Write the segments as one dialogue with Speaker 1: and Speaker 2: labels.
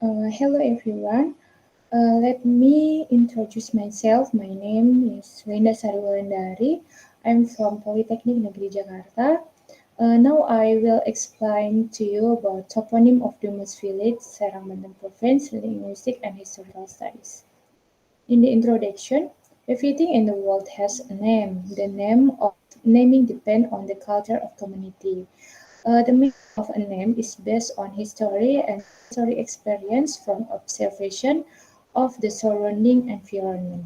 Speaker 1: Hello everyone. Let me introduce myself. My name is Sari Wulandari. I'm from Polytechnic Negeri Jakarta. Now I will explain to you about toponym of Domas Village, Serang, Banten Province, Linguistics and Historical Studies. In the introduction, everything in the world has a name. The name of naming depends on the culture of community. The meaning of a name is based on history and sensory experience from observation of the surrounding environment.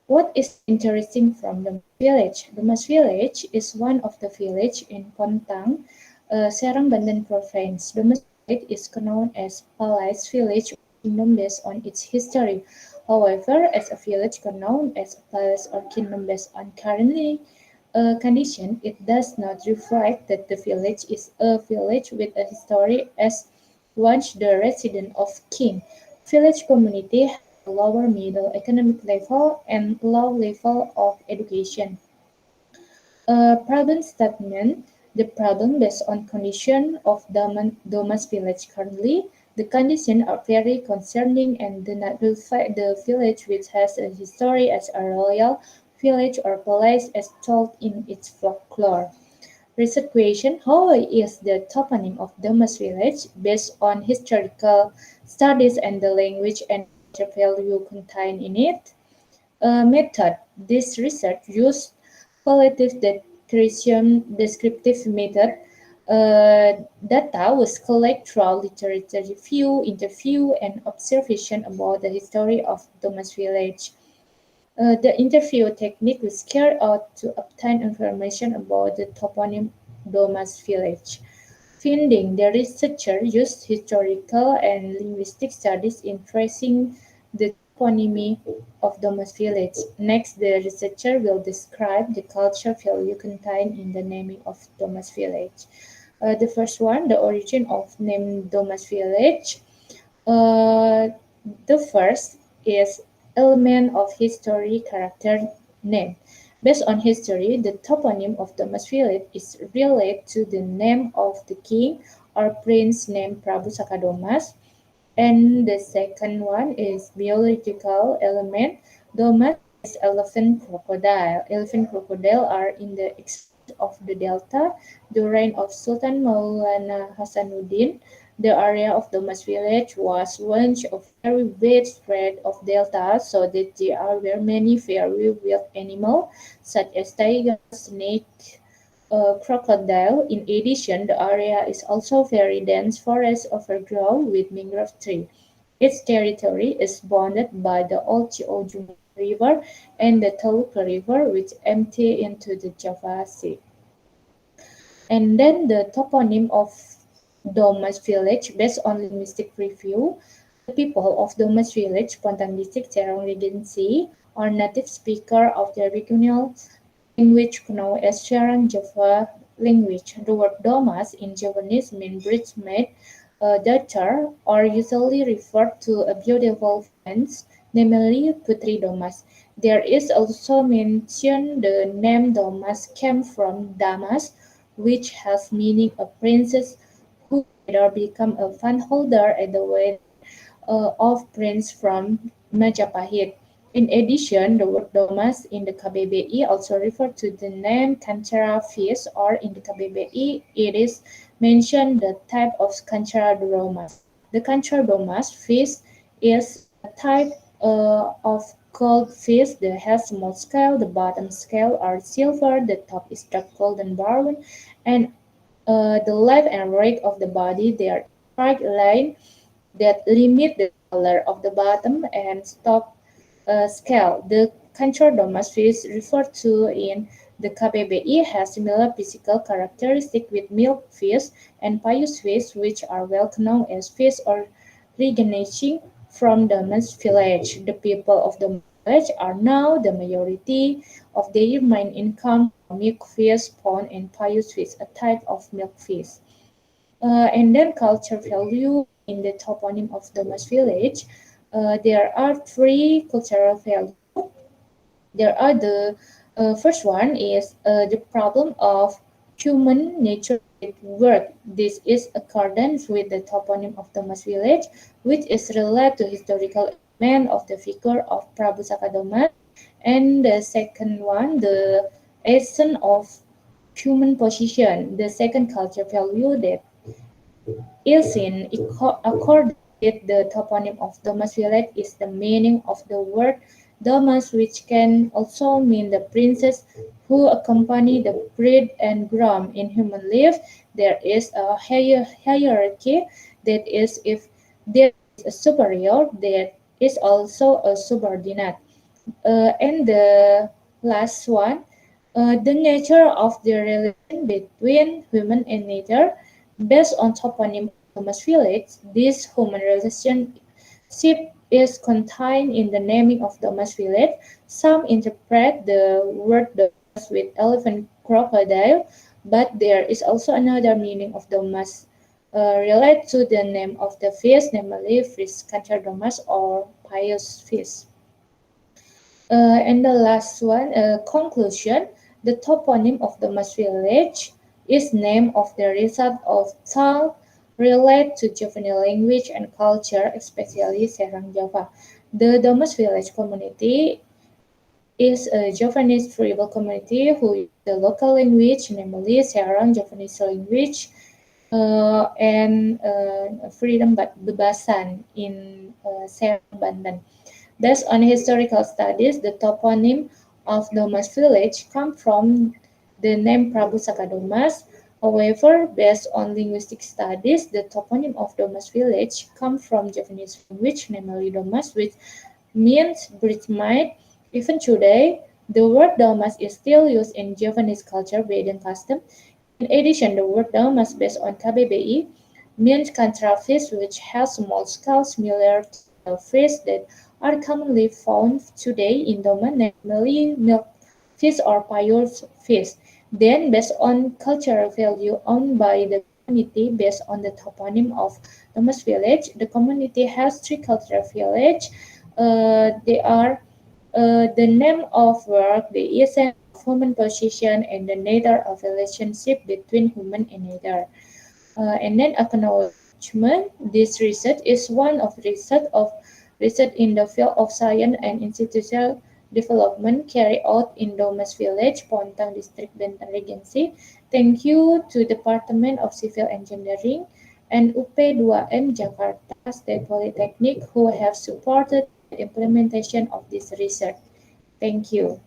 Speaker 1: What is interesting from Domas Village? Domas Village is one of the villages in Pontang, Serang, Banten Province. Domas Village is known as Palace Village Kingdom based on its history. However, as a village known as a palace or kingdom based on currently condition, it does not reflect that the village is a village with a history as once the resident of king. Village community has a lower middle economic level and low level of education. Problem statement. The problem based on condition of Domas village currently. The conditions are very concerning and do not reflect the village which has a history as a royal village or palace as told in its folklore. Research question. How is the toponym of Domas village based on historical studies and the language and culture value contained in it? Method. This research used qualitative descriptive method. Data was collected through literature review, interview, and observation about the history of Domas village. The interview technique was carried out to obtain information about the toponym Domas village. Finding the researcher used historical and linguistic studies in tracing the toponymy of Domas village. Next, the researcher will describe the cultural value contained in the naming of Domas village. The first one, the origin of name Domas village. Uh, the first is element of history character name. Based on history, the toponym of Domas village is related to the name of the king or prince named Prabu Saka Domas. And the second one is biological element. Domas is elephant crocodile. Elephant crocodile are in the extent of the delta. The reign of Sultan Maulana Hasanuddin, the area of Domas village was once a very widespread of delta, so that there were many very wild animals such as tiger, snake, crocodile. In addition, the area is also very dense forest overgrown with mangrove tree. Its territory is bounded by the Old Ciojung River and the Teluk River, which empty into the Java Sea. And then the toponym of Domas Village, based on linguistic review, the people of Domas Village, Pontang District, Serang Regency, are native speaker of the regional language known as Serang Java language. The word Domas in Javanese means bridesmaid, daughter, or usually referred to a beautiful friends, namely Putri Domas. There is also mention the name Domas came from Damas, which has meaning a princess who later became a fondholder at the wedding of prince from Majapahit. In addition, the word Domas in the KBBI also refers to the name Kancera fish, or in the KBBI it is mentioned the type of Kancera Domas. The Kancera Domas fish is a type of goldfish that has small scale. The bottom scale are silver, the top is dark golden brown, and the left and right of the body they are straight line that limit the color of the bottom and top scale. The Domas fish referred to in the KBBI has similar physical characteristics with milkfish and pious fish, which are well known as fish originating from Domas village. The people of the village are now the majority of their main income from milkfish, pond, and pious fish, a type of milkfish. And then culture value in the toponym of Domas village. There are three cultural values. There are the first one is the problem of human nature with work. This is accordance with the toponym of Domas Village, which is related to historical element of the figure of Prabu Saka Domas. And the second one, the essence of human position, the second culture value that is in accordance with the toponym of Domas Village is the meaning of the word Domas, which can also mean the princess who accompany the bride and groom in human life. There is a hierarchy that is if there is a superior, there is also a subordinate. And the last one, the nature of the relation between human and nature. Based on toponym of Domas Village, this human relationship is contained in the naming of Domas Village. Some interpret the word Domas with elephant crocodile, but there is also another meaning of Domas related to the name of the fish, namely fish Kancera Domas or pious fish. And the last one, conclusion. The toponym of the Domas village is named of the result of tongue related to Javanese language and culture, especially Serang Java. The Domas village community is a Javanese tribal community who use the local language, namely Serang Javanese language, and freedom but bebasan in Serang, Banten. Based on historical studies, the toponym of Domas village comes from the name Prabu Saka Domas. However, based on linguistic studies, the toponym of Domas village comes from Javanese language, namely Domas, which means bridesmaid. Even today, the word Domas is still used in Javanese culture, wedding custom. In addition, the word Domas based on KBBI means Kancera fish, which has small scales similar to the fish that are commonly found today in Domain, namely milkfish or pure fish. Then, based on cultural value owned by the community, based on the toponym of Domas Village, the community has three cultural villages. They are the name of work, the essence of human position, and the nature of relationship between human and nature. And then acknowledgement. This research is one of research in the field of science and institutional development carried out in Domas Village, Pontang District, Banten Regency. Thank you to Department of Civil Engineering and UP2M Jakarta State Polytechnic who have supported the implementation of this research. Thank you.